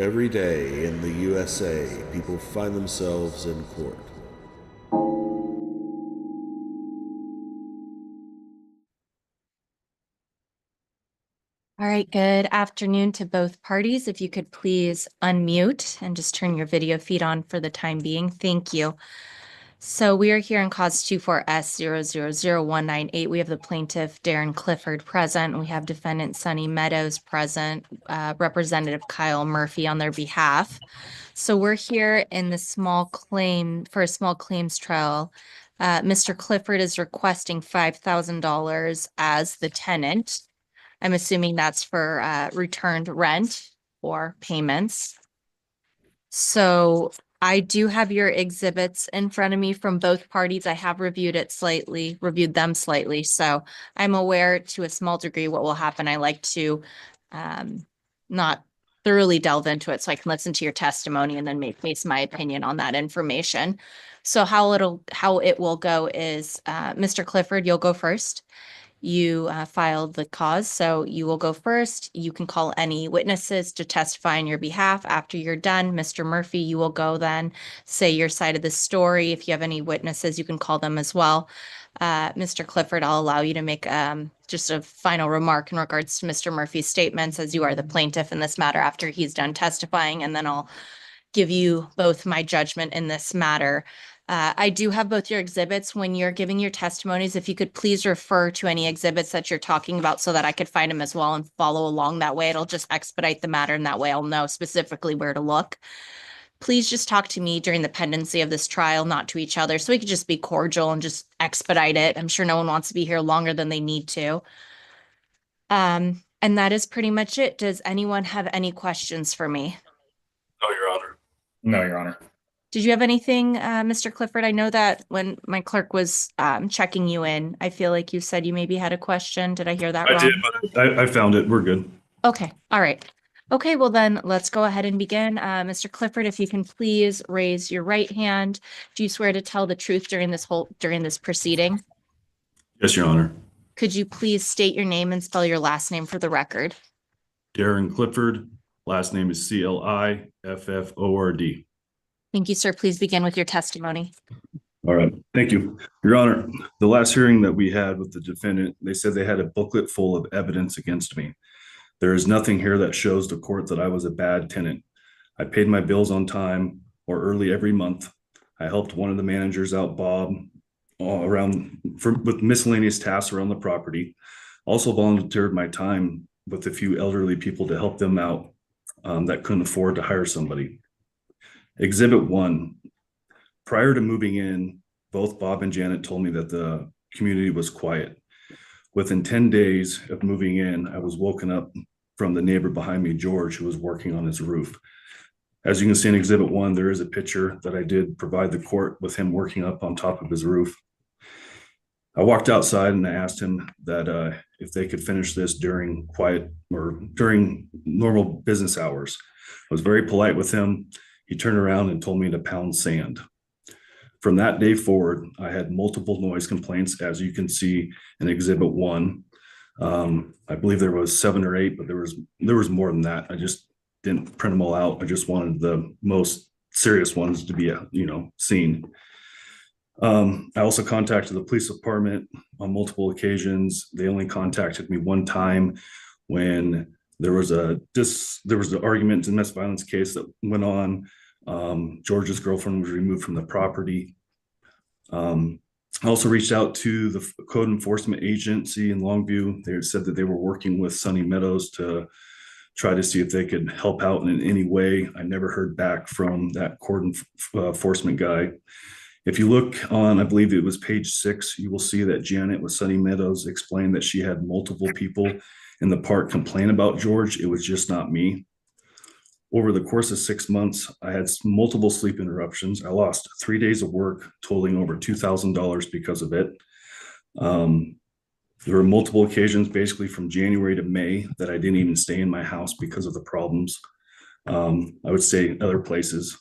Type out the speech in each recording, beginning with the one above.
Every day in the USA, people find themselves in court. All right, good afternoon to both parties. If you could please unmute and just turn your video feed on for the time being. Thank you. So we are here in cause 24S000198. We have the plaintiff, Darren Clifford, present. We have defendant Sunny Meadows present, Representative Kyle Murphy on their behalf. So we're here in the small claims trial. Mr. Clifford is requesting $5,000 as the tenant. I'm assuming that's for returned rent or payments. So I do have your exhibits in front of me from both parties. I have reviewed them slightly. So I'm aware to a small degree what will happen. I like to not thoroughly delve into it so I can listen to your testimony and then base my opinion on that information. So how it will go is Mr. Clifford, you'll go first. You filed the cause, so you will go first. You can call any witnesses to testify on your behalf. After you're done, Mr. Murphy, you will go then say your side of the story. If you have any witnesses, you can call them as well. Mr. Clifford, I'll allow you to make just a final remark in regards to Mr. Murphy's statements, as you are the plaintiff in this matter after he's done testifying, and then I'll give you both my judgment in this matter. I do have both your exhibits. When you're giving your testimonies, if you could please refer to any exhibits that you're talking about so that I could find them as well and follow along that way. It'll just expedite the matter, and that way I'll know specifically where to look. Please just talk to me during the pendency of this trial, not to each other, so we could just be cordial and just expedite it. I'm sure no one wants to be here longer than they need to. And that is pretty much it. Does anyone have any questions for me? No, Your Honor. No, Your Honor. Did you have anything, Mr. Clifford? I know that when my clerk was checking you in, I feel like you said you maybe had a question. Did I hear that I wrong? did, but I found it. We're good. Okay, all right. Okay, well then let's go ahead and begin. Mr. Clifford, if you can please raise your right hand. Do you swear to tell the truth during this proceeding? Yes, Your Honor. Could you please state your name and spell your last name for the record? Darren Clifford. Last name is Clifford. Thank you, sir. Please begin with your testimony. All right. Thank you. Your Honor, the last hearing that we had with the defendant, they said they had a booklet full of evidence against me. There is nothing here that shows the court that I was a bad tenant. I paid my bills on time or early every month. I helped one of the managers out, Bob, with miscellaneous tasks around the property. Also volunteered my time with a few elderly people to help them out that couldn't afford to hire somebody. Exhibit 1. Prior to moving in, both Bob and Janet told me that the community was quiet. Within 10 days of moving in, I was woken up from the neighbor behind me, George, who was working on his roof. As you can see in Exhibit 1, there is a picture that I did provide the court with him working up on top of his roof. I walked outside and I asked him that if they could finish this during normal business hours. I was very polite with him. He turned around and told me to pound sand. From that day forward, I had multiple noise complaints, as you can see in Exhibit 1. I believe there was 7 or 8, but there was more than that. I just didn't print them all out. I just wanted the most serious ones to be, seen. I also contacted the police department on multiple occasions. They only contacted me one time when there was an argument, domestic violence case that went on. George's girlfriend was removed from the property. I also reached out to the code enforcement agency in Longview. They said that they were working with Sunny Meadows to try to see if they could help out in any way. I never heard back from that code enforcement guy. If you look on, I believe it was page 6, you will see that Janet with Sunny Meadows explained that she had multiple people in the park complain about George. It was just not me. Over the course of 6 months, I had multiple sleep interruptions. I lost 3 days of work, totaling over $2,000 because of it. There were multiple occasions, basically from January to May, that I didn't even stay in my house because of the problems. I would stay other places.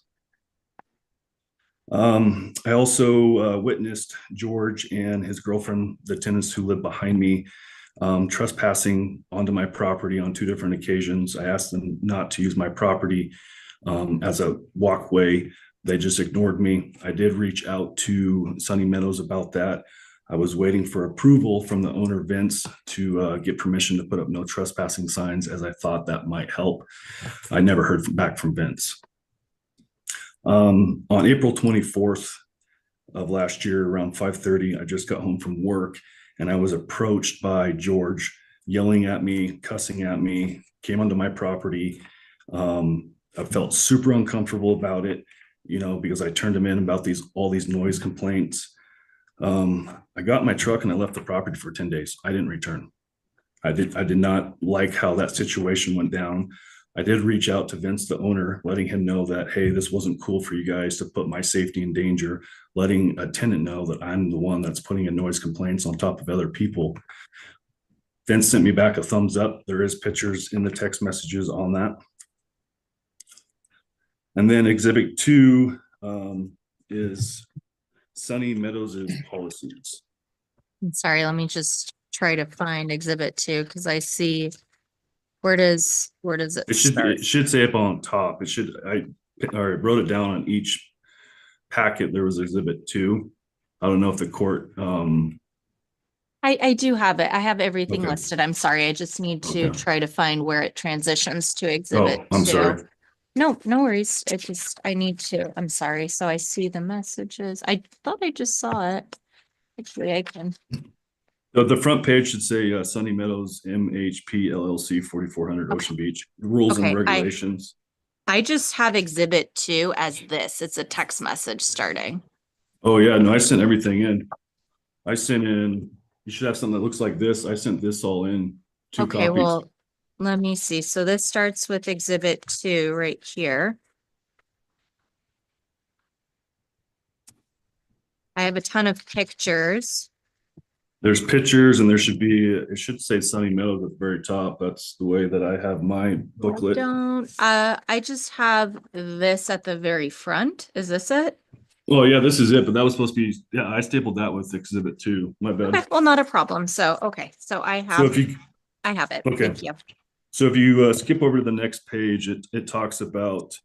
I also witnessed George and his girlfriend, the tenants who lived behind me, trespassing onto my property on 2 different occasions. I asked them not to use my property as a walkway. They just ignored me. I did reach out to Sunny Meadows about that. I was waiting for approval from the owner, Vince, to get permission to put up no trespassing signs, as I thought that might help. I never heard back from Vince. On April 24th of last year, around 5:30, I just got home from work, and I was approached by George, yelling at me, cussing at me, came onto my property. I felt super uncomfortable about it, because I turned him in about all these noise complaints. I got in my truck and I left the property for 10 days. I didn't return. I did not like how that situation went down. I did reach out to Vince, the owner, letting him know that, hey, this wasn't cool for you guys to put my safety in danger, letting a tenant know that I'm the one that's putting in noise complaints on top of other people. Vince sent me back a thumbs up. There is pictures in the text messages on that. And then Exhibit 2 is Sunny Meadows' policies. I'm sorry, let me just try to find Exhibit 2 because I see where does it start? It should say up on top. I wrote it down on each packet. There was Exhibit 2. I don't know if the court I do have it. I have everything Okay. listed. I'm sorry. I just need to Okay. try to find where it transitions to Exhibit 2. I'm sorry. No worries. I'm sorry. So I see the messages. I thought I just saw it. Actually, I can. The front page should say Sunny Meadows MHP LLC 4400 Ocean Beach rules Okay, and regulations. I just have Exhibit 2 as this. It's a text message starting. Oh yeah, no, I sent everything in. You should have something that looks like this. I sent this all in, 2 Okay, copies. well, let me see. So this starts with Exhibit 2 right here. I have a ton of pictures. There's pictures, and it should say Sunny Meadows at the very top. That's the way that I have my booklet. I just have this at the very front. Is this it? Oh yeah, this is it, but that was supposed to be, yeah, I stapled that with Exhibit 2. My bad. Okay, well, not a problem. So I have it. Okay. Thank you. So if you skip over to the next page, it talks about,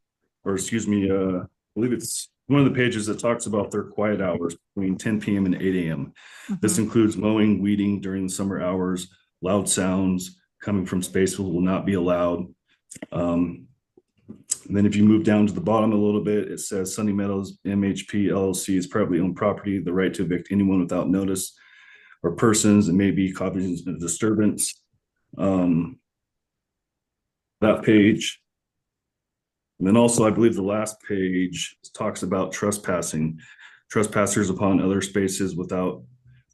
or excuse me, I believe it's one of the pages that talks about their quiet hours between 10 p.m. and 8 a.m. This includes mowing, weeding during the summer hours, loud sounds coming from space will not be allowed. And then if you move down to the bottom a little bit, it says Sunny Meadows MHP LLC is privately owned property, the right to evict anyone without notice or persons that may be cognizant of disturbance. That page. And then also, I believe the last page talks about trespassing. Trespassers upon other spaces without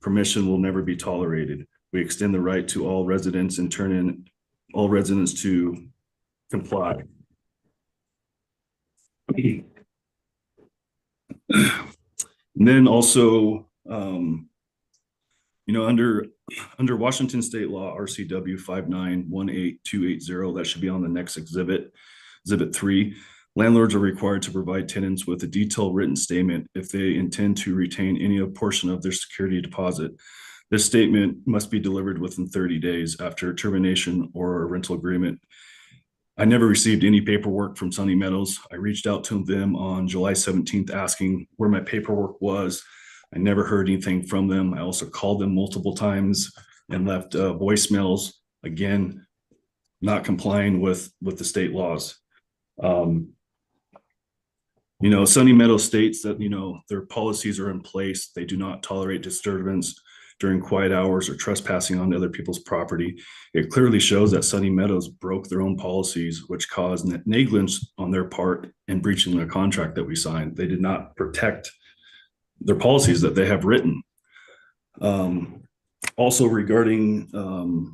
permission will never be tolerated. We extend the right to all residents and turn in all residents to comply. And then also, under Washington state law, RCW 5918280, that should be on the next exhibit, Exhibit 3. Landlords are required to provide tenants with a detailed written statement if they intend to retain any portion of their security deposit. This statement must be delivered within 30 days after termination or a rental agreement. I never received any paperwork from Sunny Meadows. I reached out to them on July 17th asking where my paperwork was. I never heard anything from them. I also called them multiple times and left voicemails, again, not complying with the state laws. Sunny Meadows states that, their policies are in place. They do not tolerate disturbance during quiet hours or trespassing on other people's property. It clearly shows that Sunny Meadows broke their own policies, which caused negligence on their part in breaching the contract that we signed. They did not protect their policies that they have written. Also regarding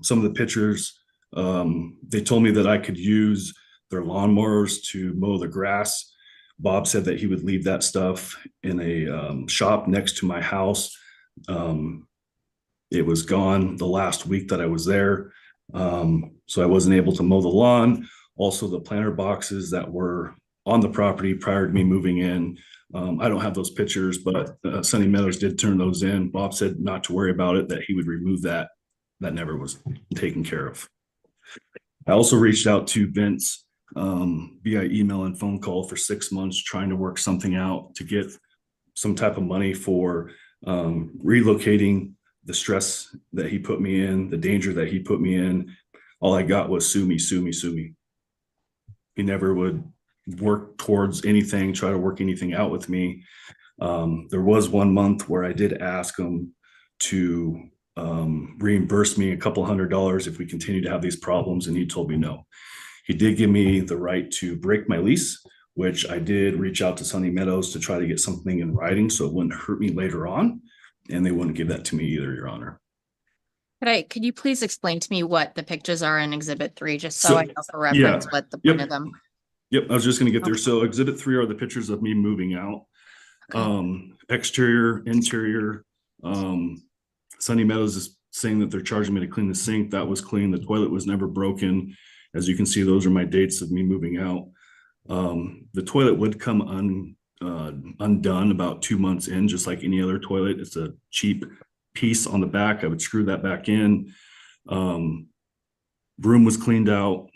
some of the pictures, they told me that I could use their lawnmowers to mow the grass. Bob said that he would leave that stuff in a shop next to my house. It was gone the last week that I was there. So I wasn't able to mow the lawn. Also, the planter boxes that were on the property prior to me moving in. I don't have those pictures, but Sunny Meadows did turn those in. Bob said not to worry about it, that he would remove that that never was taken care of. I also reached out to Vince via email and phone call for 6 months, trying to work something out to get some type of money for relocating the stress that he put me in, the danger that he put me in. All I got was sue me, sue me, sue me. He never would work towards anything, try to work anything out with me. There was 1 month where I did ask him to reimburse me a couple $100 if we continue to have these problems, and he told me no. He did give me the right to break my lease, which I did reach out to Sunny Meadows to try to get something in writing so it wouldn't hurt me later on, and they wouldn't give that to me either, Your Honor. Could you please explain to me what the pictures are in Exhibit 3, just so I know for reference what the point of them? Yep, I was just going to get there. So Exhibit 3 are the pictures of me moving out. Okay. Exterior, interior. Sunny Meadows is saying that they're charging me to clean the sink. That was clean. The toilet was never broken. As you can see, those are my dates of me moving out. The toilet would come undone about 2 months in, just like any other toilet. It's a cheap piece on the back. I would screw that back in. Room was cleaned out.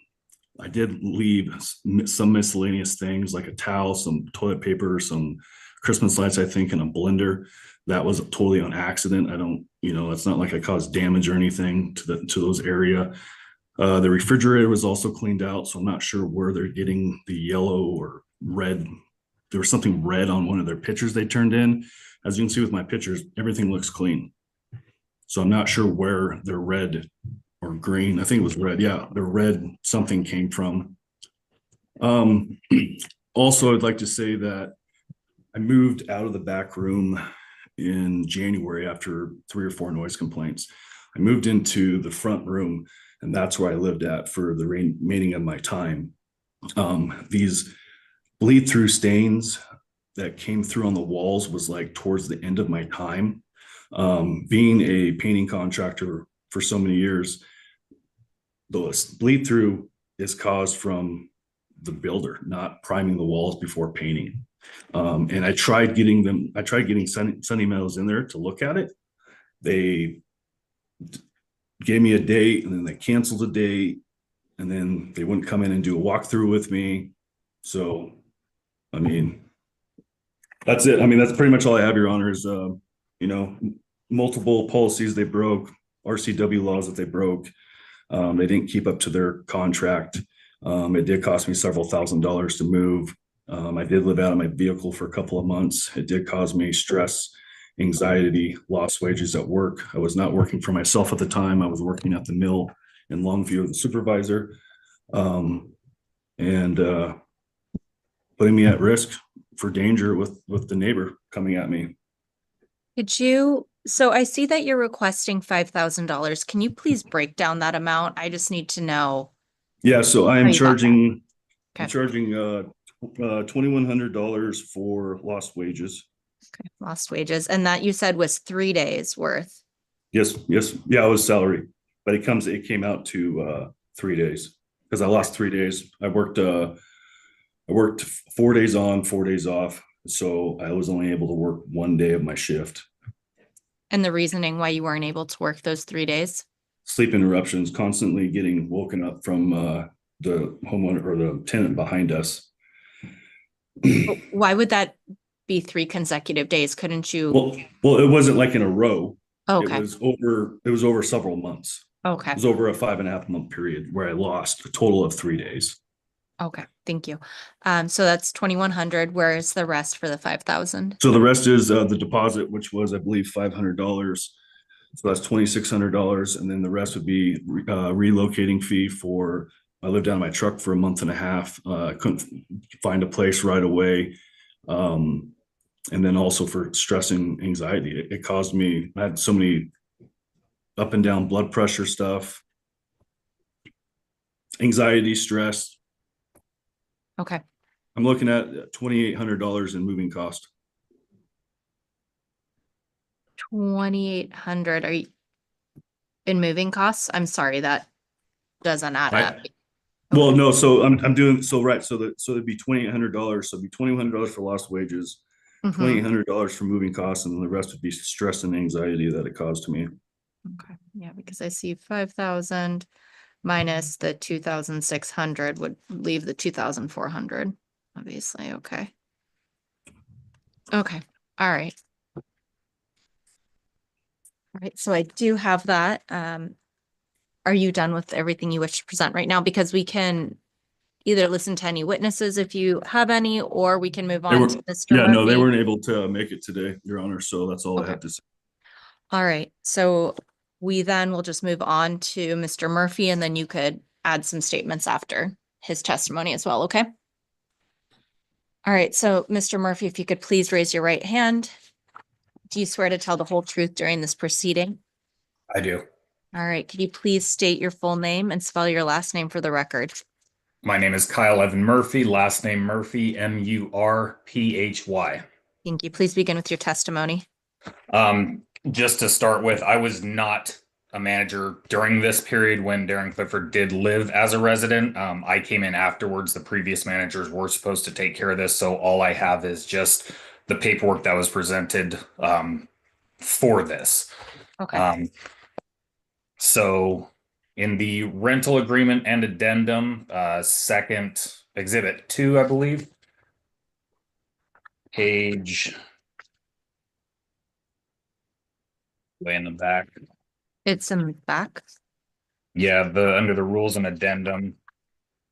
I did leave some miscellaneous things like a towel, some toilet paper, some Christmas lights, I think, and a blender. That was totally on accident. I don't, it's not like I caused damage or anything to those area. The refrigerator was also cleaned out, so I'm not sure where they're getting the yellow or red. There was something red on one of their pictures they turned in. As you can see with my pictures, everything looks clean. So I'm not sure where their red or green, I think it was red. Yeah, the red something came from. Also, I'd like to say that I moved out of the back room in January after 3 or 4 noise complaints. I moved into the front room, and that's where I lived at for the remaining of my time. These bleed through stains that came through on the walls was like towards the end of my time. Being a painting contractor for so many years, the bleed through is caused from the builder not priming the walls before painting. And I tried getting Sunny Meadows in there to look at it. They gave me a date, and then they canceled a date, and then they wouldn't come in and do a walkthrough with me. So, I mean, that's it. I mean, that's pretty much all I have, Your Honor, is, multiple policies they broke, RCW laws that they broke. They didn't keep up to their contract. It did cost me several $1,000s to move. I did live out of my vehicle for a couple of months. It did cause me stress, anxiety, lost wages at work. I was not working for myself at the time. I was working at the mill in Longview as a supervisor, and putting me at risk for danger with the neighbor coming at me. So I see that you're requesting $5,000. Can you please break down that amount? I just need to know. Yeah, so I'm charging $2,100 for lost wages. Okay, lost wages. And that you said was 3 days worth. Yes. Yeah, it was salary, but it came out to 3 days because I lost 3 days. I worked 4 days on, 4 days off. So I was only able to work 1 day of my shift. And the reasoning why you weren't able to work those 3 days? Sleep interruptions, constantly getting woken up from the homeowner or the tenant behind us. Why would that be 3 consecutive days? Couldn't you? Well, it wasn't like in a row. Okay. It was over several months. Okay. It was over a 5.5 month period where I lost a total of 3 days. Okay, thank you. So that's $2,100. Where is the rest for the $5,000? So the rest is the deposit, which was, I believe, $500. So that's $2,600, and then the rest would be relocating fee for. I lived out of my truck for a month and a half. I couldn't find a place right away, and then also for stress and anxiety. It caused me. I had so many up and down blood pressure stuff, anxiety, stress. Okay. I'm looking at $2,800 in moving cost. 2,800. Are you in moving costs? I'm sorry, that doesn't add up. Well, no, so I'm doing so right. So it'd be $2,800. So it'd be $2,100 for lost wages, $2,800 for moving costs, and then the rest would be stress and anxiety that it caused to me. Okay, yeah, because I see 5,000 minus the 2,600 would leave the 2,400, obviously, okay. Okay, all right. All right, so I do have that. Are you done with everything you wish to present right now? Because we can either listen to any witnesses if you have any, or we can move They on were, to Mr. yeah, no, they Murphy. weren't able to make it today, Your Honor. So that's all I Okay. have to say. All right, so we then will just move on to Mr. Murphy, and then you could add some statements after his testimony as well, okay? All right, so Mr. Murphy, if you could please raise your right hand. Do you swear to tell the whole truth during this proceeding? I do. All right, could you please state your full name and spell your last name for the record? My name is Kyle Evan Murphy, last name Murphy, Murphy. Thank you. Please begin with your testimony. Just to start with, I was not a manager during this period when Darren Clifford did live as a resident. I came in afterwards. The previous managers were supposed to take care of this, so all I have is just the paperwork that was presented for this. Okay. So in the rental agreement and addendum, second exhibit 2, I believe, page way in the back. It's in the back. Yeah, the under the rules and addendum.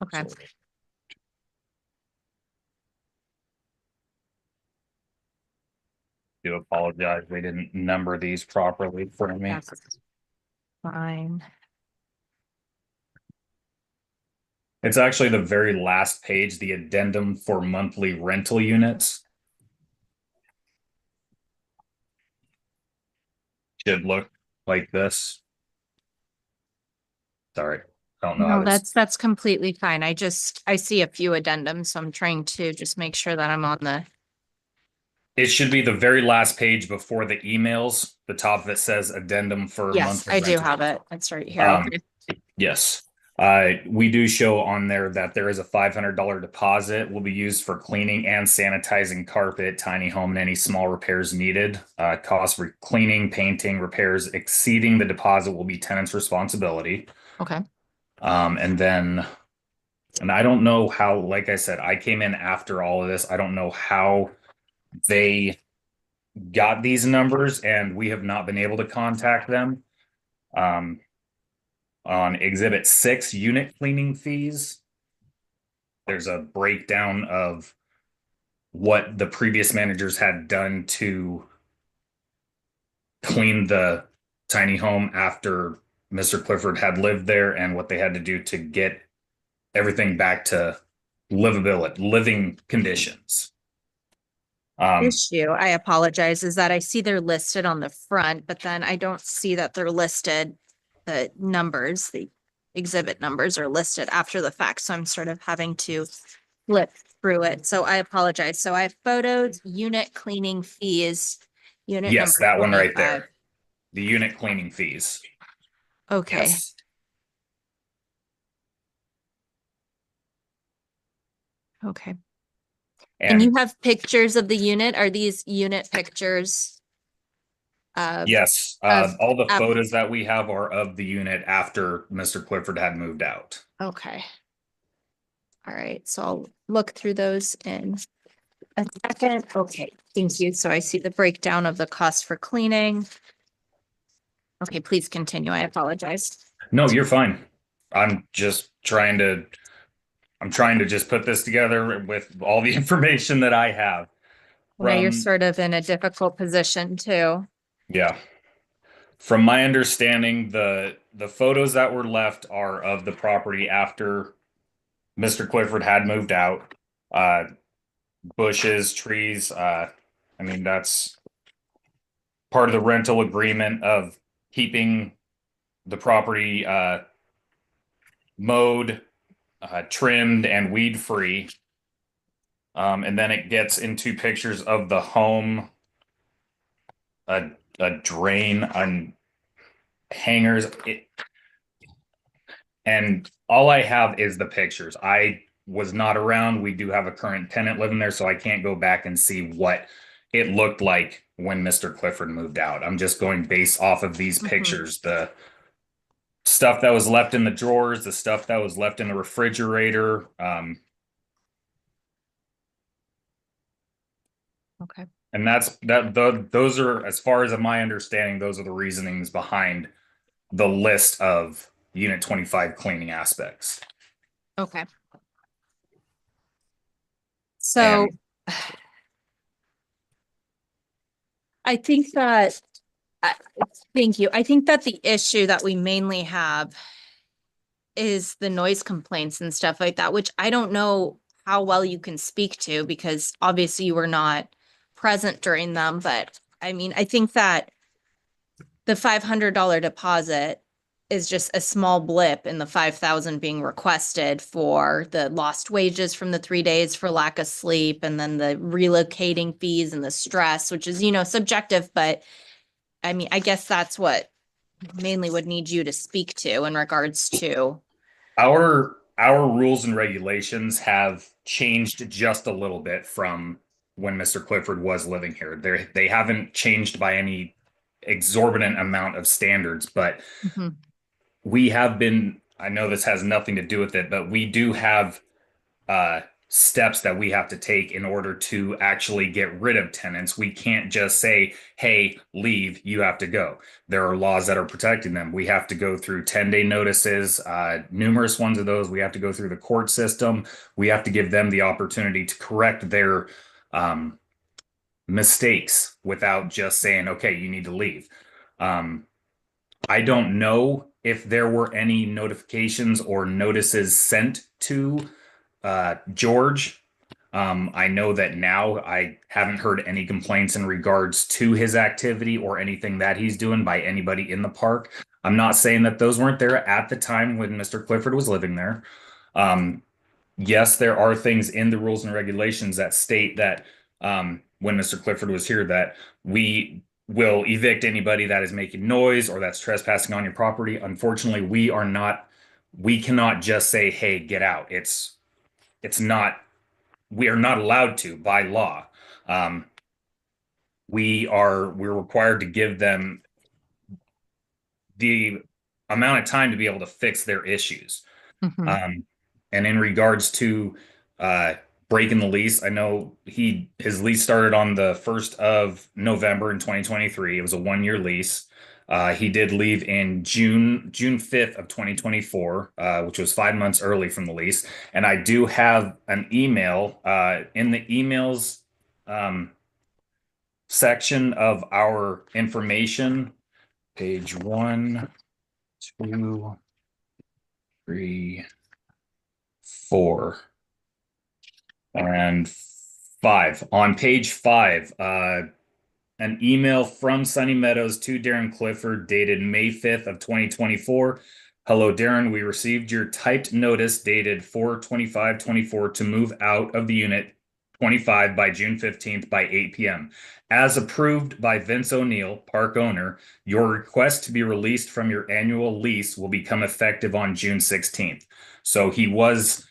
Okay. Do apologize. They didn't number these properly for me. That's fine. It's actually the very last page, the addendum for monthly rental units. Should look like this. Sorry, don't know how No, to. that's completely fine. I see a few addendums, so I'm trying to just make sure that I'm on the. It should be the very last page before the emails, the top that says addendum for Yes, monthly I do rental. have it. It's right here. Um, Okay. Yes. We do show on there that there is a $500 deposit will be used for cleaning and sanitizing carpet, tiny home, and any small repairs needed. Cost for cleaning, painting, repairs exceeding the deposit will be tenant's responsibility. Okay. And I don't know how, like I said, I came in after all of this. I don't know how they got these numbers, and we have not been able to contact them. On exhibit 6, unit cleaning fees, there's a breakdown of what the previous managers had done to clean the tiny home after Mr. Clifford had lived there and what they had to do to get everything back to living conditions. Issue, I apologize, is that I see they're listed on the front, but then I don't see that they're listed. The numbers, the exhibit numbers are listed after the fact, so I'm sort of having to flip through it. So I apologize. So I have photos, unit cleaning fees, unit Yes, number that one right 25. there. The unit cleaning fees. Okay. Yes. Okay. And And you have pictures of the unit? Are these unit pictures? yes, of all the app- photos that we have are of the unit after Mr. Clifford had moved out. Okay. All right, so I'll look through those in a second. Okay, thank you. So I see the breakdown of the cost for cleaning. Okay, please continue. I apologize. No, you're fine. I'm trying to just put this together with all the information that I have. Now you're From, sort of in a difficult position too. yeah. From my understanding, the photos that were left are of the property after Mr. Clifford had moved out. Bushes, trees, I mean, that's part of the rental agreement of keeping the property mowed, trimmed, and weed free. And then it gets into pictures of the home, a drain, on hangers. And all I have is the pictures. I was not around. We do have a current tenant living there, so I can't go back and see what it looked like when Mr. Clifford moved out. I'm just going based off of these Mhm. pictures. The stuff that was left in the drawers, the stuff that was left in the refrigerator. Okay. And those are, as far as my understanding, those are the reasonings behind the list of Unit 25 cleaning aspects. Okay. So And I think that, I- thank you. I think that the issue that we mainly have is the noise complaints and stuff like that, which I don't know how well you can speak to because obviously you were not present during them. But I mean, I think that the $500 deposit is just a small blip in the 5,000 being requested for the lost wages from the 3 days for lack of sleep, and then the relocating fees and the stress, which is, subjective, but I mean, I guess that's what mainly would need you to speak to in regards to. our rules and regulations have changed just a little bit from when Mr. Clifford was living here. They haven't changed by any exorbitant amount of standards, but Mhm. we have been, I know this has nothing to do with it, but we do have steps that we have to take in order to actually get rid of tenants. We can't just say, hey, leave, you have to go. There are laws that are protecting them. We have to go through 10-day notices, numerous ones of those. We have to go through the court system. We have to give them the opportunity to correct their mistakes without just saying, okay, you need to leave. I don't know if there were any notifications or notices sent to George. I know that now I haven't heard any complaints in regards to his activity or anything that he's doing by anybody in the park. I'm not saying that those weren't there at the time when Mr. Clifford was living there. Yes, there are things in the rules and regulations that state that when Mr. Clifford was here, that we will evict anybody that is making noise or that's trespassing on your property. Unfortunately, we cannot just say, hey, get out. It's not, we are not allowed to by law. We're required to give them the amount of time to be able to fix their issues. Mhm. And in regards to uh, breaking the lease, I know his lease started on the 1st of November in 2023. It was a 1-year lease. He did leave in June 5th of 2024, which was 5 months early from the lease. And I do have an email in the emails section of our information, page 1, 2, 3, 4, and 5. On page 5, an email from Sunny Meadows to Darren Clifford dated May 5th of 2024. Hello, Darren. We received your typed notice dated 4/25/24 to move out of the unit 25 by June 15th by 8 p.m. As approved by Vince O'Neill, park owner, your request to be released from your annual lease will become effective on June 16th. So he was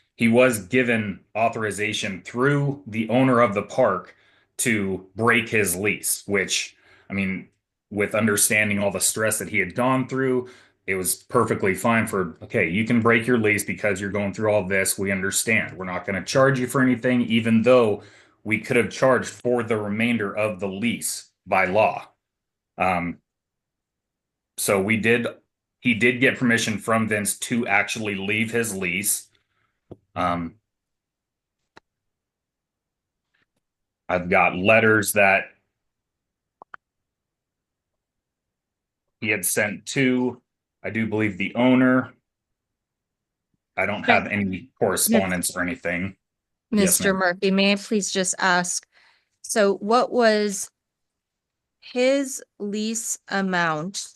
given authorization through the owner of the park to break his lease, which, I mean, with understanding all the stress that he had gone through, it was perfectly fine for, okay, you can break your lease because you're going through all this. We understand. We're not going to charge you for anything, even though we could have charged for the remainder of the lease by law. So he did get permission from Vince to actually leave his lease. I've got letters that he had sent to, I do believe, the owner. I don't have any correspondence or anything. Yes, Mr. ma'am. Murphy, may I please just ask, so what was his lease amount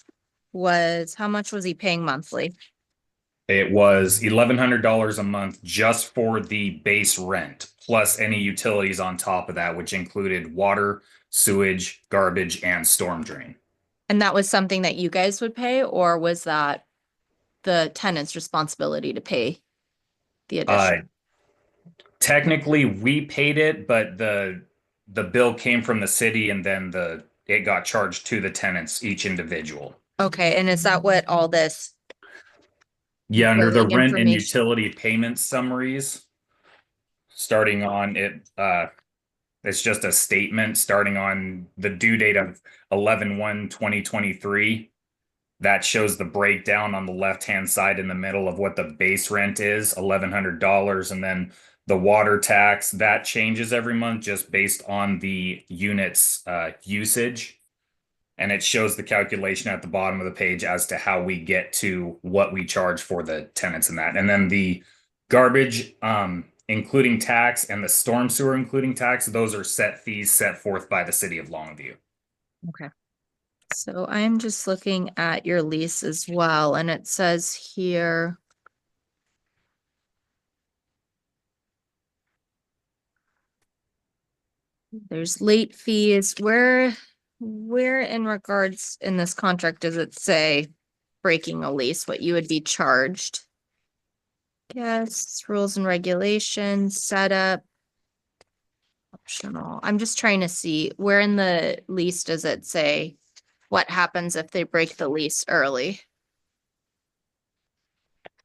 how much was he paying monthly? It was $1,100 a month just for the base rent, plus any utilities on top of that, which included water, sewage, garbage, and storm drain. And that was something that you guys would pay, or was that the tenant's responsibility to pay the addition? Technically, we paid it, but the bill came from the city and then it got charged to the tenants, each individual. Okay, and is that what all this Yeah, under the billing rent and information? utility payment summaries, starting on it, it's just a statement starting on the due date of 11/1/2023. That shows the breakdown on the left-hand side in the middle of what the base rent is, $1,100, and then the water tax that changes every month just based on the unit's usage. And it shows the calculation at the bottom of the page as to how we get to what we charge for the tenants in that. And then the garbage, including tax, and the storm sewer including tax, those are set fees set forth by the city of Longview. Okay. So I'm just looking at your lease as well, and it says here. There's late fees. Where in regards in this contract does it say breaking a lease, what you would be charged? Yes, rules and regulations, setup. Optional. I'm just trying to see where in the lease does it say what happens if they break the lease early?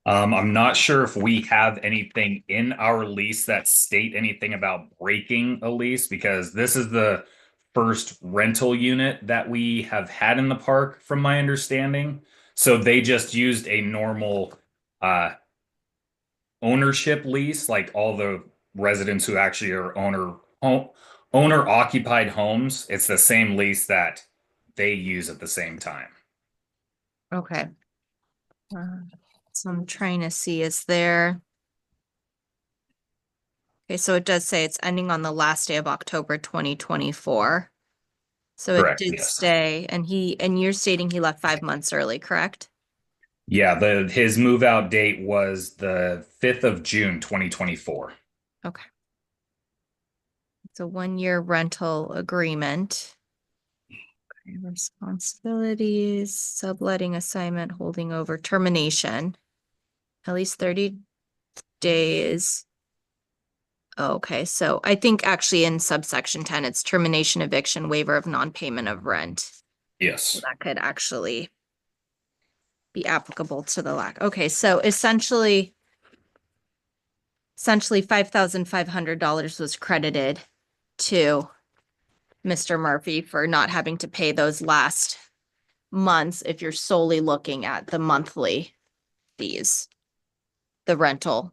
I'm not sure if we have anything in our lease that state anything about breaking a lease, because this is the first rental unit that we have had in the park, from my understanding. So they just used a normal ownership lease, like all the residents who actually are owner occupied homes. It's the same lease that they use at the same time. Okay. So I'm trying to see, is there? Okay, so it does say it's ending on the last day of October 2024. So it Correct, did yes. stay, and you're stating he left 5 months early, correct? Yeah, his move out date was the 5th of June, 2024. Okay. It's a 1-year rental agreement. Okay, responsibilities, subletting assignment, holding over, termination. At least 30 days. Okay, so I think actually in subsection 10, it's termination, eviction, waiver of non-payment of rent. Yes. That could actually be applicable to the lack. Okay, so essentially $5,500 was credited to Mr. Murphy for not having to pay those last months if you're solely looking at the monthly fees, the rental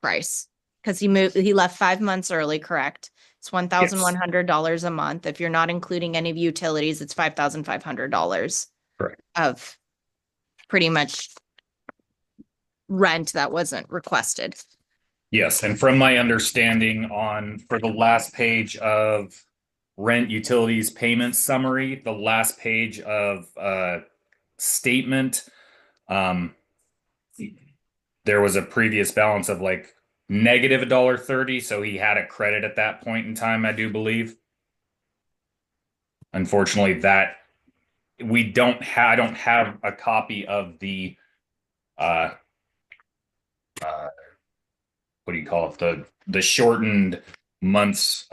price. Because he left 5 months early, correct? It's $1,100 a month. If you're not including any of utilities, it's $5,500. Correct. Of pretty much rent that wasn't requested. Yes, and from my understanding for the last page of rent utilities payment summary, the last page of statement, there was a previous balance of like negative $1.30, so he had a credit at that point in time, I do believe. Unfortunately, I don't have a copy of the what do you call it? The shortened months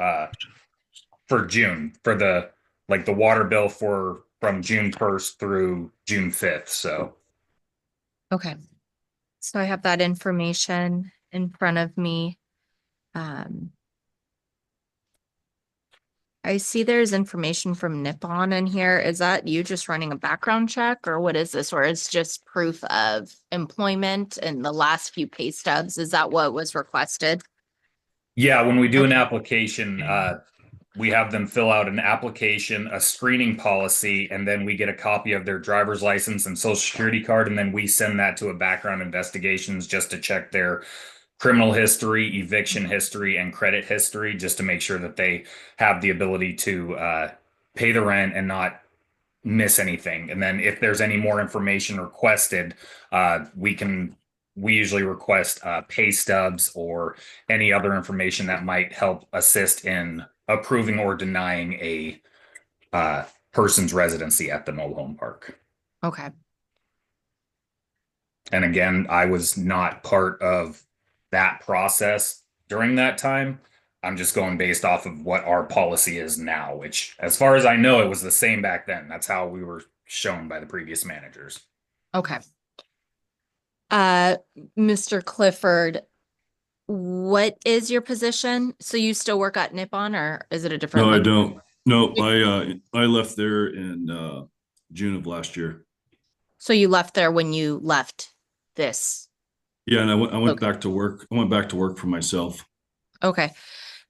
for June, for the water bill from June 1st through June 5th. So Okay. So I have that information in front of me. I see there's information from Nippon in here. Is that you just running a background check, or what is this? Or it's just proof of employment and the last few pay stubs? Is that what was requested? yeah, when we do an application, we have them fill out an application, a screening policy, and then we get a copy of their driver's license and social security card, and then we send that to a background investigations just to check their criminal history, eviction history, and credit history, just to make sure that they have the ability to pay the rent and not miss anything. And then if there's any more information requested, we usually request pay stubs or any other information that might help assist in approving or denying a person's residency at the mobile home park. Okay. And again, I was not part of that process during that time. I'm just going based off of what our policy is now, which, as far as I know, it was the same back then. That's how we were shown by the previous managers. Okay. Uh, Mr. Clifford, what is your position? So you still work at Nippon, or is it a different? No, I like- don't. No, I left there in June of last year. So you left there when you left this. Yeah, and I went Okay. back to work. I went back to work for myself. Okay.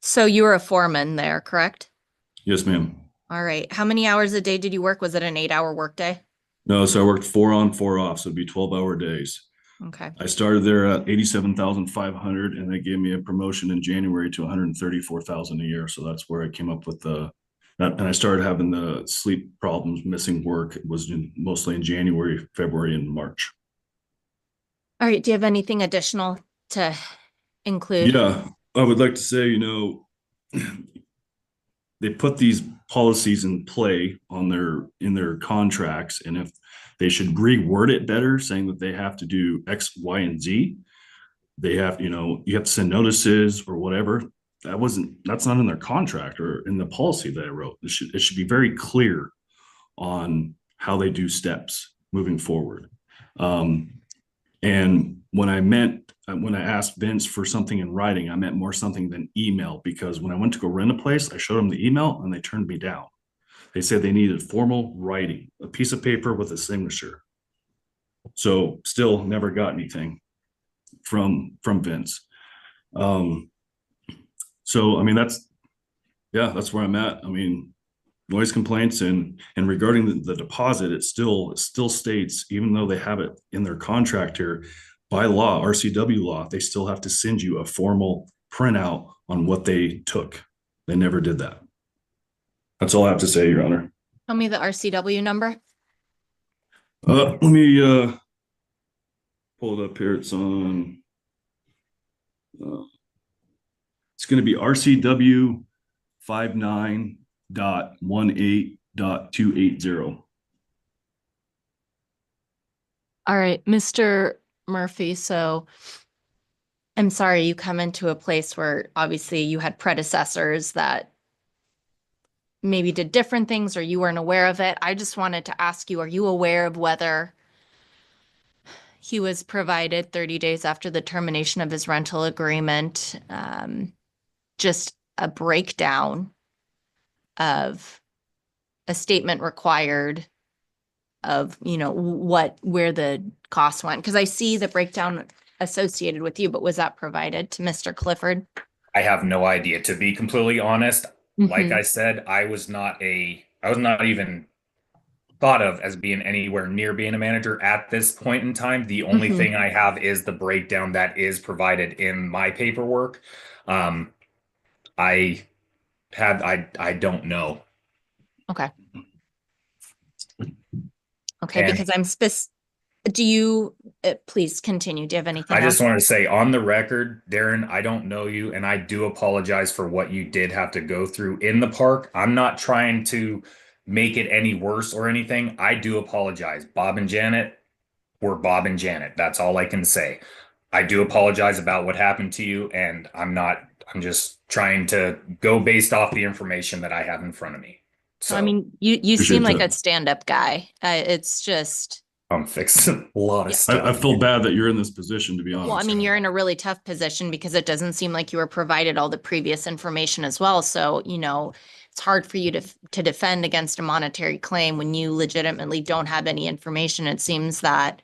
So you were a foreman there, correct? Yes, ma'am. All right. How many hours a day did you work? Was it an 8-hour workday? No, so I worked 4 on, 4 off, so it'd be 12-hour days. Okay. I started there at 87,500, and they gave me a promotion in January to 134,000 a year. So that's where I came up with that. And I started having the sleep problems, missing work. It was mostly in January, February, and March. All right. Do you have anything additional to include? Yeah, I would like to say, they put these policies in play in their contracts, and if they should reword it better, saying that they have to do X, Y, and Z, they have, you have to send notices or whatever. That's not in their contract or in the policy that I wrote. It should be very clear on how they do steps moving forward. And when I asked Vince for something in writing, I meant more something than email, because when I went to go rent a place, I showed them the email and they turned me down. They said they needed formal writing, a piece of paper with a signature. So still never got anything from Vince. So I mean, that's where I'm at. I mean, noise complaints and regarding the deposit, it still states, even though they have it in their contract here, by law, RCW law, they still have to send you a formal printout on what they took. They never did that. That's all I have to say, Your Honor. Tell me the RCW number. Let me pull it up here. It's on. It's going to be RCW 59.18.280. All right, Mr. Murphy. So I'm sorry you come into a place where obviously you had predecessors that maybe did different things or you weren't aware of it. I just wanted to ask you, are you aware of whether he was provided 30 days after the termination of his rental agreement, just a breakdown of a statement required of, where the costs went? Because I see the breakdown associated with you, but was that provided to Mr. Clifford? I have no idea, to be completely honest. Like Mhm. I said, I was not even thought of as being anywhere near being a manager at this point in time. The only Mhm. thing I have is the breakdown that is provided in my paperwork. I don't know. Okay. Okay, And because I'm do you, please continue. Do you have anything I else? just wanted to say on the record, Darren, I don't know you, and I do apologize for what you did have to go through in the park. I'm not trying to make it any worse or anything. I do apologize. Bob and Janet were Bob and Janet. That's all I can say. I do apologize about what happened to you, and I'm just trying to go based off the information that I have in front of me. So, I So mean, you Appreciate seem like that. a stand-up guy. It's just, I'm fixing a lot of Yeah. stuff. I feel bad that you're in this position, to be honest. well, I mean, you're in a really tough position because it doesn't seem like you were provided all the previous information as well. So, it's hard for you to defend against a monetary claim when you legitimately don't have any information. It seems that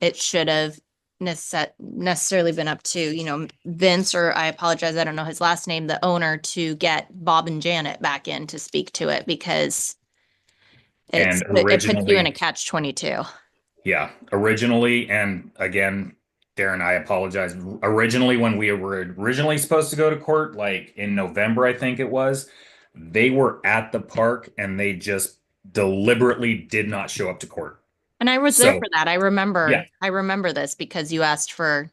it should have necessarily been up to, Vince, or I apologize, I don't know his last name, the owner, to get Bob and Janet back in to speak to it, because And it puts you in originally, a catch-22. yeah, originally, and again, Darren, I apologize. Originally, when we were originally supposed to go to court, like in November, I think it was, they were at the park and they just deliberately did not show up to court. And I was there So, for that. yeah, I remember this because you asked for,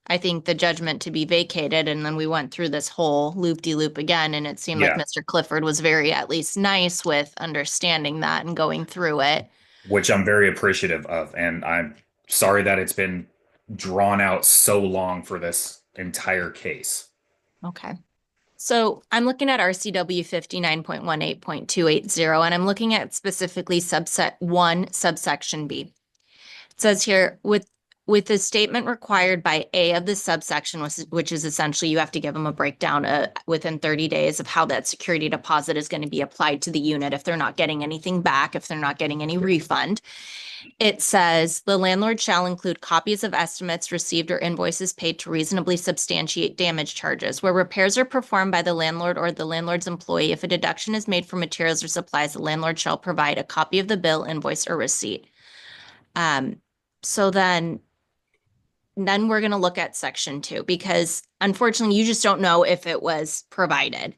I think, the judgment to be vacated, and then we went through this whole loop-de-loop again, and it seemed like yeah, Mr. Clifford was very, at least, nice with understanding that and going through it. which I'm very appreciative of. And I'm sorry that it's been drawn out so long for this entire case. Okay. So I'm looking at RCW 59.18.280, and I'm looking at specifically subset 1, subsection B. It says here, with the statement required by A of the subsection, which is essentially you have to give them a breakdown within 30 days of how that security deposit is going to be applied to the unit if they're not getting anything back, if they're not getting any refund. It says the landlord shall include copies of estimates received or invoices paid to reasonably substantiate damage charges. Where repairs are performed by the landlord or the landlord's employee, if a deduction is made for materials or supplies, the landlord shall provide a copy of the bill, invoice, or receipt. So then we're going to look at section 2, because unfortunately you just don't know if it was provided.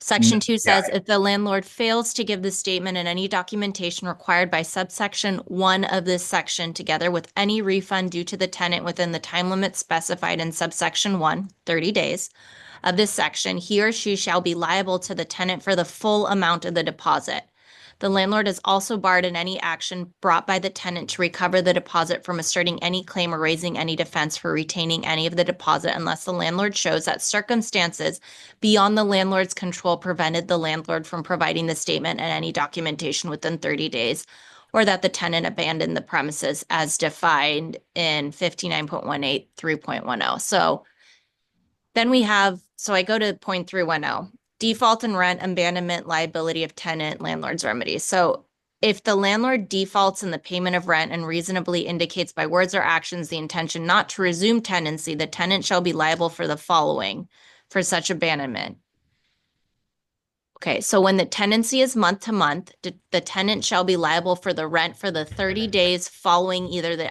Section 2 says if the landlord fails to give the statement and any documentation required by subsection 1 of this section, together with any refund due to the tenant within the time limit specified in subsection 1, 30 days of this section, he or she shall be liable to the tenant for the full amount of the deposit. The landlord is also barred in any action brought by the tenant to recover the deposit from asserting any claim or raising any defense for retaining any of the deposit unless the landlord shows that circumstances beyond the landlord's control prevented the landlord from providing the statement and any documentation within 30 days, or that the tenant abandoned the premises as defined in 59.18 3.10. So then we have, so I go to 0.310. Default and rent, abandonment, liability of tenant, landlord's remedies. So if the landlord defaults in the payment of rent and reasonably indicates by words or actions the intention not to resume tenancy, the tenant shall be liable for the following for such abandonment. Okay, so when the tenancy is month to month, the tenant shall be liable for the rent for the 30 days following either the,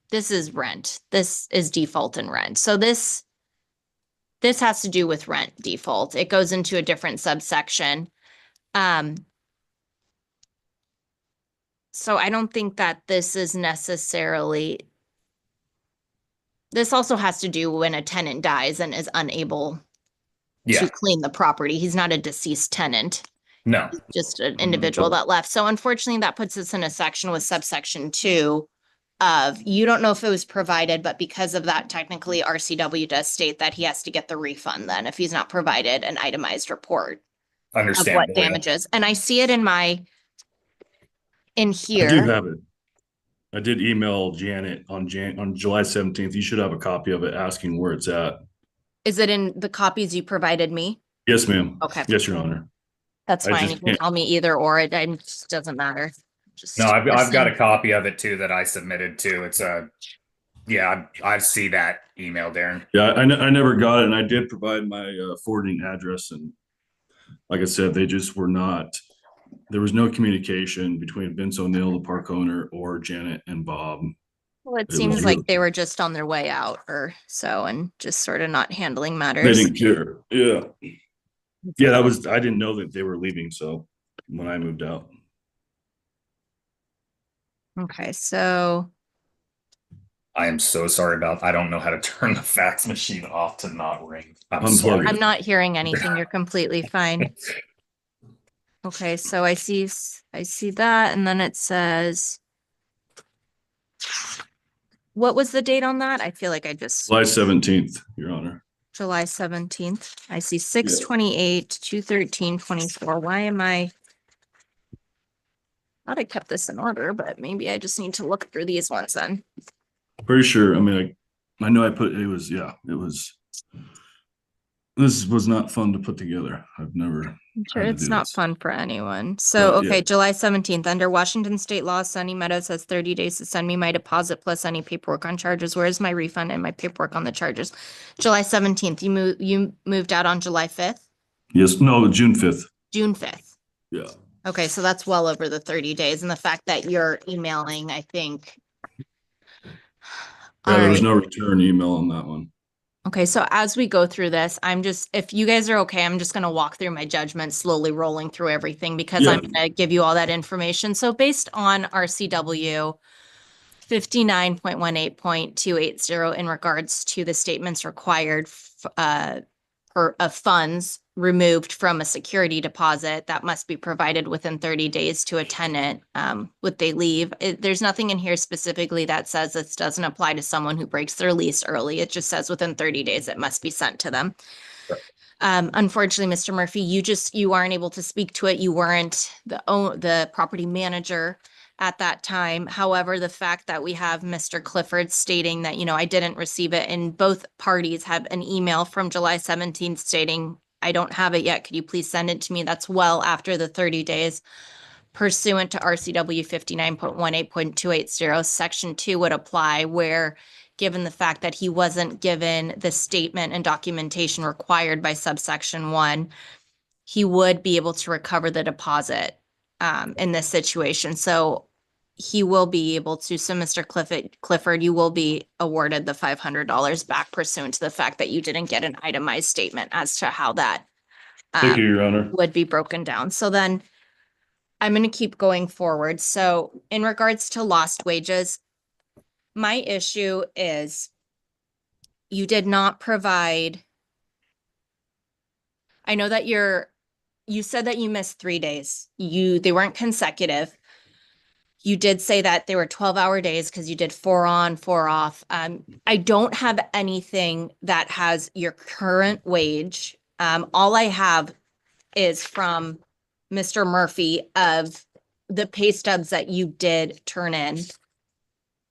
this is rent. This is default and rent. So this has to do with rent default. It goes into a different subsection. So I don't think that this is necessarily, this also has to do when a tenant dies and is unable to claim the property. He's not a deceased tenant. No. He's just an individual that left. So unfortunately, that puts us in a section with subsection 2 of, you don't know if it was provided, but because of that, technically RCW does state that he has to get the refund then if he's not provided an itemized report of what damages. And I see it in here. I do have it. I did email Janet on July 17th. You should have a copy of it asking where it's at. Is it in the copies you provided me? Yes, ma'am. Okay. Yes, Your Honor. That's fine. You can tell me either or. It just doesn't matter. No, I've got a copy of it too that I submitted to. It's I see that email, Darren. Yeah, I never got it, and I did provide my forwarding address, and like I said, they just were not. There was no communication between Vince O'Neill, the park owner, or Janet and Bob. Well, it seems like they were just on their way out or so, and just sort of not handling matters. They didn't care. Yeah, yeah. I didn't know that they were leaving. So when I moved out. Okay, so I am so sorry I don't know how to turn the fax machine off to not ring. I'm Unplug sorry. it. I'm not hearing anything. You're completely fine. Okay, so I see that, and then it says, what was the date on that? I feel like I just July 17th, Your Honor. July 17th. I see 6/28, 2/13/24. Why am I? Thought I kept this in order, but maybe I just need to look through these ones then. Pretty sure. I mean, I know I put it was. This was not fun to put together. I've never. I'm sure it's not fun for anyone. So, okay, yeah. July 17th, under Washington state law, Sunny Meadows has 30 days to send me my deposit plus any paperwork on charges. Where is my refund and my paperwork on the charges? July 17th, you moved out on July 5th? Yes, no, June 5th. June 5th. Yeah. Okay, so that's well over the 30 days. And the fact that you're emailing, I think. Yeah, there was no return email on that one. Okay, so as we go through this, if you guys are okay, I'm just going to walk through my judgment, slowly rolling through everything because I'm going to give you all that information. So based on RCW 59.18.280 in regards to the statements required of funds removed from a security deposit that must be provided within 30 days to a tenant, would they leave? There's nothing in here specifically that says this doesn't apply to someone who breaks their lease early. It just says within 30 days it must be sent to them. Unfortunately, Mr. Murphy, you aren't able to speak to it. You weren't the property manager at that time. However, the fact that we have Mr. Clifford stating that, I didn't receive it, and both parties have an email from July 17th stating, I don't have it yet. Could you please send it to me? That's well after the 30 days pursuant to RCW 59.18.280, Section 2 would apply, where given the fact that he wasn't given the statement and documentation required by subsection 1, he would be able to recover the deposit in this situation. So he will be able to, so Mr. Clifford, you will be awarded the $500 back pursuant to the fact that you didn't get an itemized statement as to how that Thank you, Your Honor. would be broken down. So then I'm going to keep going forward. So in regards to lost wages, my issue is you did not provide. I know that you said that you missed 3 days. They weren't consecutive. You did say that they were 12-hour days because you did 4 on, 4 off. I don't have anything that has your current wage. All I have is from Mr. Murphy of the pay stubs that you did turn in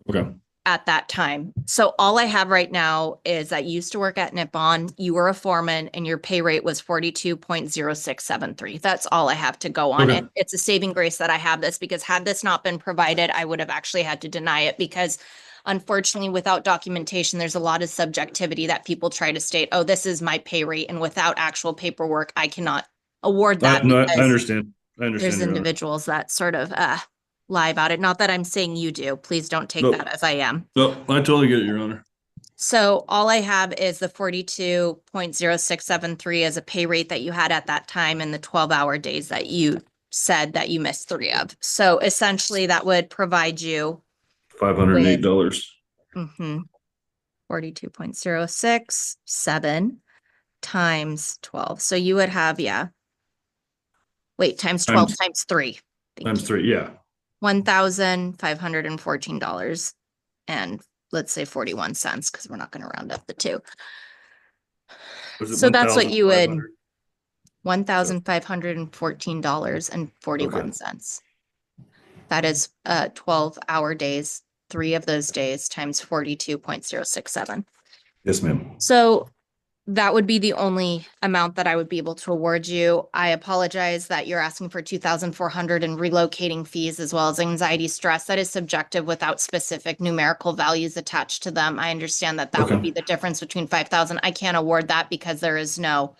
Okay. at that time. So all I have right now is that you used to work at Nippon, you were a foreman, and your pay rate was 42.0673. That's all I have to go on. Okay. And it's a saving grace that I have this, because had this not been provided, I would have actually had to deny it, because unfortunately, without documentation, there's a lot of subjectivity that people try to state, oh, this is my pay rate. And without actual paperwork, I cannot award that. No, I because understand. I understand. there's Your Honor. individuals that sort of lie about it. Not that I'm saying you do. Please don't take No. that as I am. No, I totally get it, Your Honor. So all I have is the 42.0673 as a pay rate that you had at that time, and the 12-hour days that you said that you missed 3 of. So essentially that would provide you $508. 42.067 times 12. So you would have, times 12 times 3. Times 3, yeah. $1,514 and let's say 41 cents, because we're not going to round up the 2. So that's what you would, $1,514.41. That is 12-hour days, 3 of those days times 42.067. Yes, ma'am. So that would be the only amount that I would be able to award you. I apologize that you're asking for $2,400 in relocating fees, as well as anxiety stress. That is subjective without specific numerical values attached to them. I understand that Okay. would be the difference between 5,000. I can't award that because there is no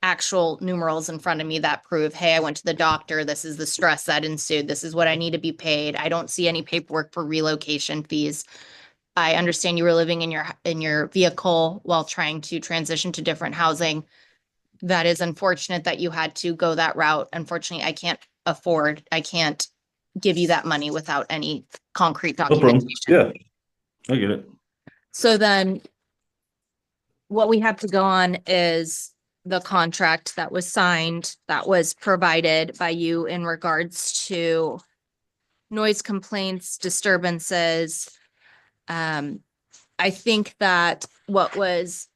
actual numerals in front of me that prove, hey, I went to the doctor. This is the stress that ensued. This is what I need to be paid. I don't see any paperwork for relocation fees. I understand you were living in your vehicle while trying to transition to different housing. That is unfortunate that you had to go that route. Unfortunately, I can't give you that money without any concrete No problem. documentation. Yeah, I get it. So then what we have to go on is the contract that was signed, that was provided by you in regards to noise complaints, disturbances. I think that what was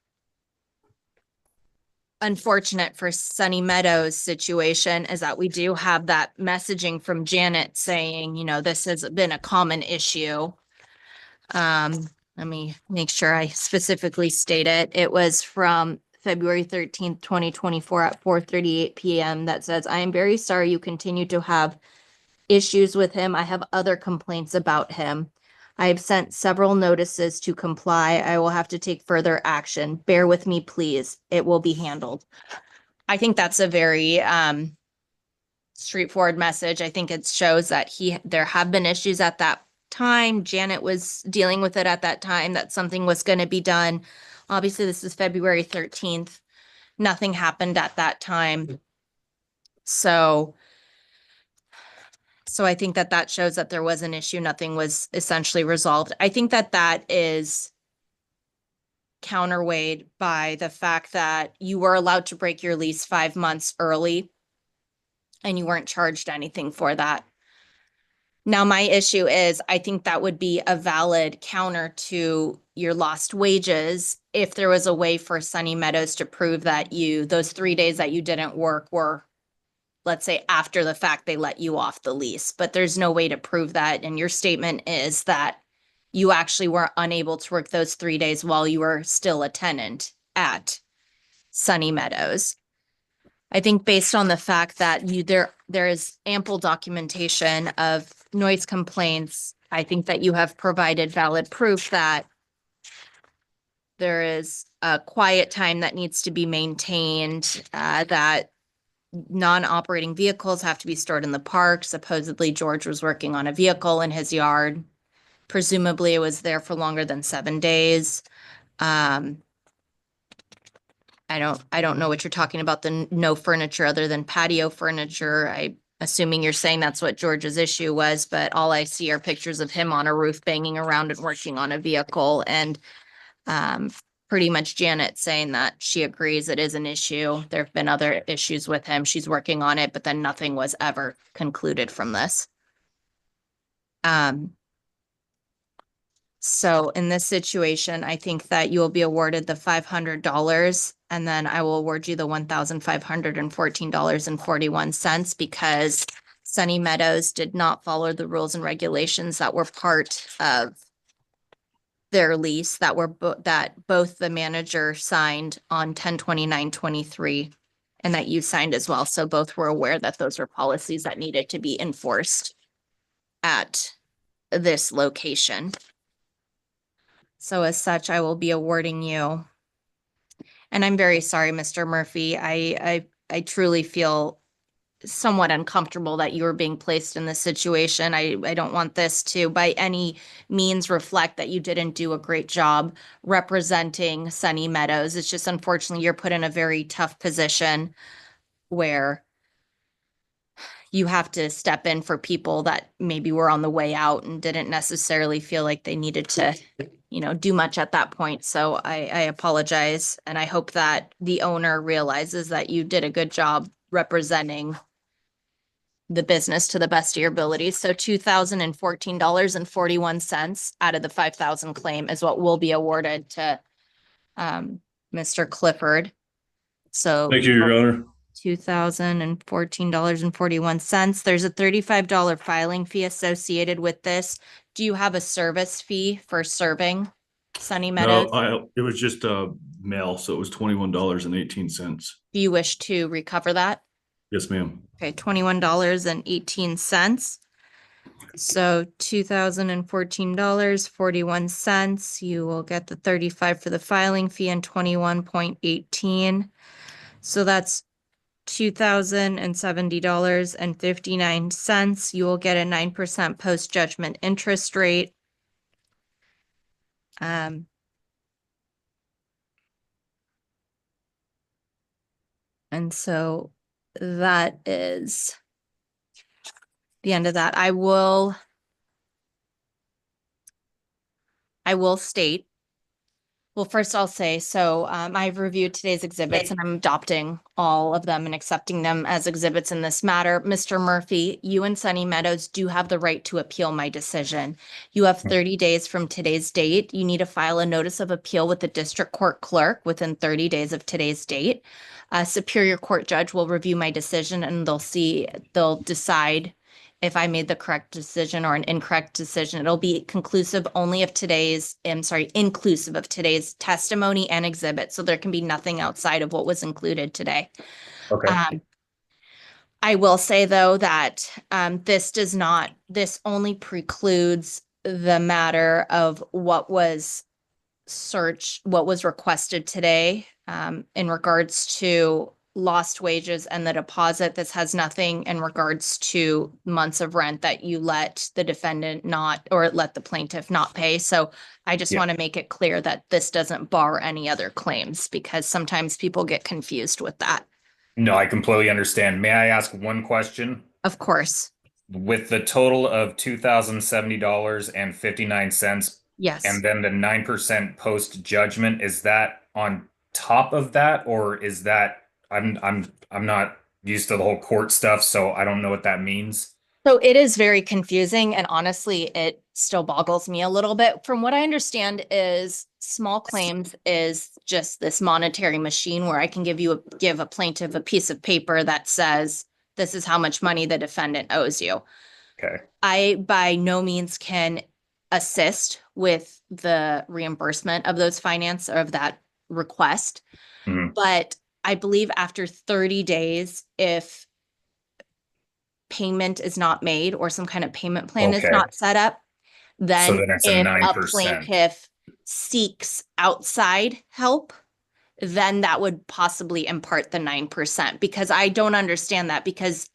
unfortunate for Sunny Meadows situation is that we do have that messaging from Janet saying, this has been a common issue. Let me make sure I specifically state it. It was from February 13th, 2024 at 4:38 p.m. that says, I am very sorry you continue to have issues with him. I have other complaints about him. I have sent several notices to comply. I will have to take further action. Bear with me, please. It will be handled. I think that's a very straightforward message. I think it shows that there have been issues at that time. Janet was dealing with it at that time, that something was going to be done. Obviously, this is February 13th. Nothing happened at that time. So I think that shows that there was an issue. Nothing was essentially resolved. I think that is counterweighed by the fact that you were allowed to break your lease 5 months early and you weren't charged anything for that. Now, my issue is I think that would be a valid counter to your lost wages, if there was a way for Sunny Meadows to prove that those 3 days that you didn't work were, let's say, after the fact they let you off the lease, but there's no way to prove that. And your statement is that you actually were unable to work those 3 days while you were still a tenant at Sunny Meadows. I think based on the fact that there is ample documentation of noise complaints, I think that you have provided valid proof that there is a quiet time that needs to be maintained, that non-operating vehicles have to be stored in the park. Supposedly George was working on a vehicle in his yard. Presumably it was there for longer than 7 days. I don't know what you're talking about, no furniture other than patio furniture. Assuming you're saying that's what George's issue was, but all I see are pictures of him on a roof banging around and working on a vehicle. And pretty much Janet saying that she agrees it is an issue. There have been other issues with him. She's working on it, but then nothing was ever concluded from this. So in this situation, I think that you will be awarded the $500, and then I will award you the $1,514.41 because Sunny Meadows did not follow the rules and regulations that were part of their lease that both the manager signed on 10/29/23 and that you signed as well. So both were aware that those were policies that needed to be enforced at this location. So as such, I will be awarding you. And I'm very sorry, Mr. Murphy. I truly feel somewhat uncomfortable that you were being placed in this situation. I don't want this to by any means reflect that you didn't do a great job representing Sunny Meadows. It's just unfortunately you're put in a very tough position where you have to step in for people that maybe were on the way out and didn't necessarily feel like they needed to, do much at that point. So I apologize. And I hope that the owner realizes that you did a good job representing the business to the best of your abilities. So $2,014.41 out of the $5,000 claim is what will be awarded to Mr. Clifford. So Thank you, Your Honor. $2,014.41. There's a $35 filing fee associated with this. Do you have a service fee for serving Sunny Meadows? No, it was just mail, so it was $21.18. Do you wish to recover that? Yes, ma'am. Okay, $21.18. So $2,014.41. You will get the 35 for the filing fee and 21.18. So that's $2,070.59. You will get a 9% post-judgment interest rate. And so that is the end of that. I will state, well, first I'll say, so I've reviewed today's exhibits and I'm adopting all of them and accepting them as exhibits in this matter. Mr. Murphy, you and Sunny Meadows do have the right to appeal my decision. You have 30 days from today's date. You need to file a notice of appeal with the district court clerk within 30 days of today's date. A superior court judge will review my decision and they'll decide if I made the correct decision or an incorrect decision. It'll be inclusive of today's testimony and exhibit. So there can be nothing outside of what was included today. Okay. I will say though that this only precludes the matter of what was requested today in regards to lost wages and the deposit. This has nothing in regards to months of rent that you let the defendant let the plaintiff not pay. So I just want to make it clear that this doesn't bar any other claims because sometimes people get confused with that. No, I completely understand. May I ask one question? Of course. With the total of $2,070.59, Yes. and then the 9% post judgment, is that on top of that, or is that I'm not used to the whole court stuff, so I don't know what that means. So it is very confusing, and honestly, it still boggles me a little bit. From what I understand is small claims is just this monetary machine where I can give a plaintiff a piece of paper that says, this is how much money the defendant owes you. Okay. I by no means can assist with the reimbursement of those finance or of that request. Mhm. But I believe after 30 days, if payment is not made or some kind of payment plan is Okay. not set up, So then then it's a if a 9%. plaintiff seeks outside help, then that would possibly impart the 9%, because I don't understand that, because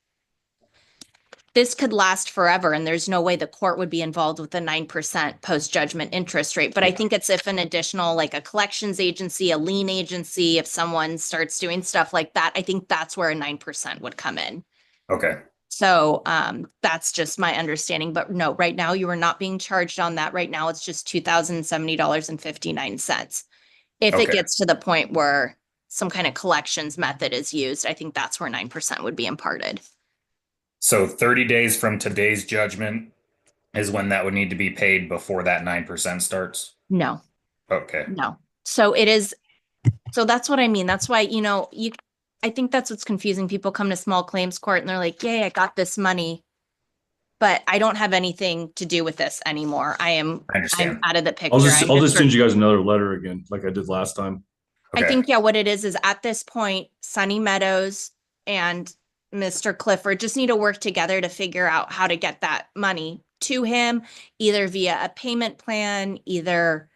this could last forever and there's no way the court would be involved with the 9% post-judgment interest rate. But I think it's if an additional, like a collections agency, a lien agency, if someone starts doing stuff like that, I think that's where a 9% would come in. Okay. So that's just my understanding. But no, right now you are not being charged on that. Right now it's just $2,070.59. If it Okay. gets to the point where some kind of collections method is used, I think that's where 9% would be imparted. So 30 days from today's judgment is when that would need to be paid before that 9% starts? No, Okay. no. So it is, so that's what I mean. That's why, I think that's what's confusing. People come to small claims court and they're like, yay, I got this money, but I don't have anything to do with this anymore. I I'm understand. out of the picture. I'll just I'm send you guys another letter again, like I did last time. I Okay. think, yeah, what it is at this point, Sunny Meadows and Mr. Clifford just need to work together to figure out how to get that money to him, either via a payment plan, either.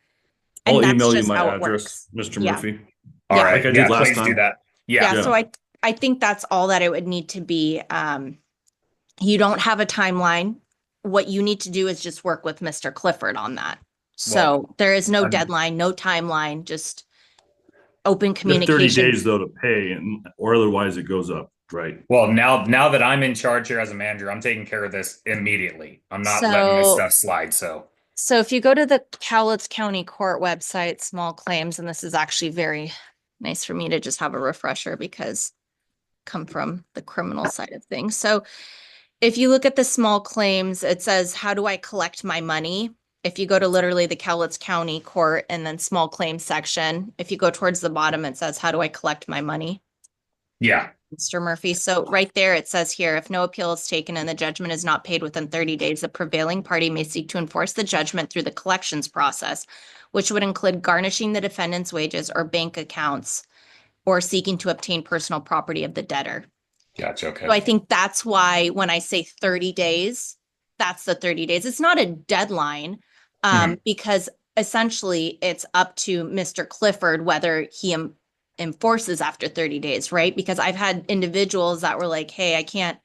I'll And that's email you just my how it address, works. Mr. Yeah. Murphy. All Yeah. right. Like I did Yeah, last please do time. that. Yeah. Yeah. So I think that's all that it would need to be. You don't have a timeline. What you need to do is just work with Mr. Clifford on that. So there is no I'm- deadline, no timeline, just open You have 30 communication. days though to pay, or otherwise it goes up, right? Well, now that I'm in charge here as a manager, I'm taking care of this immediately. I'm not letting this stuff slide. So if you go to the Cowlitz County Court website, small claims, and this is actually very nice for me to just have a refresher because come from the criminal side of things. So if you look at the small claims, it says, how do I collect my money? If you go to literally the Cowlitz County Court and then small claims section, if you go towards the bottom, it says, how do I collect my money? yeah. Mr. Murphy. So right there, it says here, if no appeal is taken and the judgment is not paid within 30 days, the prevailing party may seek to enforce the judgment through the collections process, which would include garnishing the defendant's wages or bank accounts or seeking to obtain personal property of the debtor. Gotcha. Okay. So I think that's why when I say 30 days, that's the 30 days. It's not a deadline because essentially it's up to Mr. Clifford whether he enforces after 30 days, right? Because I've had individuals that were like, hey, I can't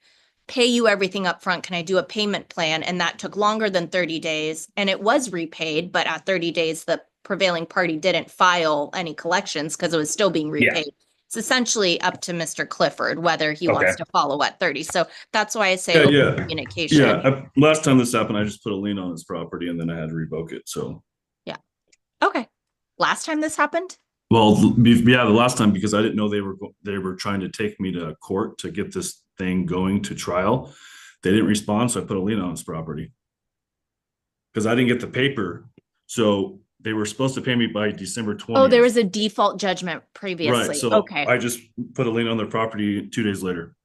pay you everything up front. Can I do a payment plan? And that took longer than 30 days and it was repaid, but at 30 days, the prevailing party didn't file any collections because it was still being repaid. Yeah. It's essentially up to Mr. Clifford whether he wants to follow at 30. So that's why I say open communication. Yeah. Last time this happened, I just put a lien on his property and then I had to revoke it. So yeah. Okay. Last time this happened? well, yeah, the last time because I didn't know they were trying to take me to court to get this thing going to trial. They didn't respond, so I put a lien on his property because I didn't get the paper. So they were supposed to pay me by December 20th. Oh, there was a default judgment previously. Right. So okay. I just put a lien on their property 2 days later.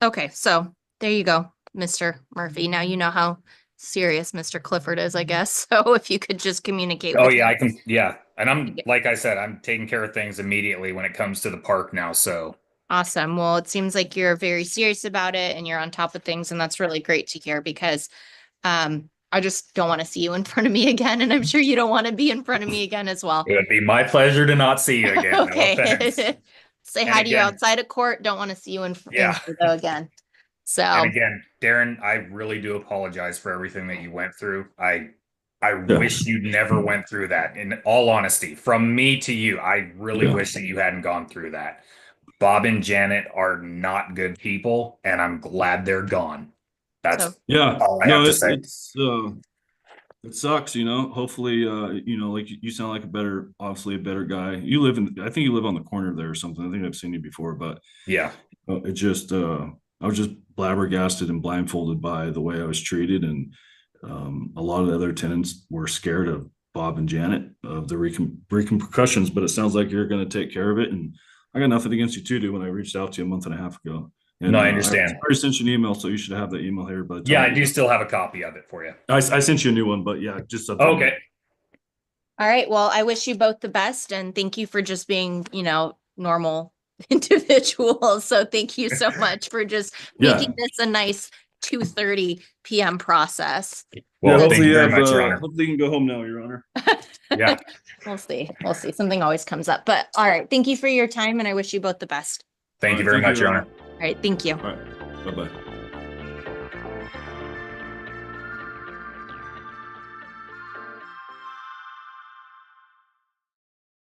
Okay. So there you go, Mr. Murphy. Now you know how serious Mr. Clifford is, I guess. So if you could just communicate Oh with yeah, him. I can. Yeah. And I'm, like I said, I'm taking care of things immediately when it comes to the park now. So Awesome. Well, it seems like you're very serious about it and you're on top of things. And that's really great to hear because I just don't want to see you in front of me again. And I'm sure you don't want to be in front of me again as well. it would be my pleasure to not see you again. Okay. No offense. Say And hi to you again- outside of court. Don't want to see you in Yeah. Frisco again. So And again, Darren, I really do apologize for everything that you went through. I wish you never went through that. In all honesty, from me to you, I really wish that you hadn't gone through that. Bob and Janet are not good people, and I'm glad they're gone. That's So- Yeah. all I have to say. It sucks, hopefully, like you sound like obviously a better guy. I think you live on the corner there or something. I think I've seen you before, but Yeah. it just, I was just flabbergasted and blindfolded by the way I was treated. And A lot of the other tenants were scared of Bob and Janet of the repercussions, but it sounds like you're going to take care of it. And I got nothing against you too, dude, when I reached out to you a month and a half ago. And, No, I understand. I already sent you an email, so you should have the email here. But Yeah, I do still have a copy of it for you. I sent you a new one, but yeah, just Okay. All right. Well, I wish you both the best and thank you for just being, normal individuals. So thank you so much for just Yeah. making this a nice 2:30 p.m. process. Yeah, Well, thank hopefully you very have, much, Your Honor. hopefully you can go home now, Your Honor. Yeah. We'll see. We'll see. Something always comes up. But all right. Thank you for your time and I wish you both the best. Thank you very much, Your Honor. All right. Thank you. All right. Bye-bye.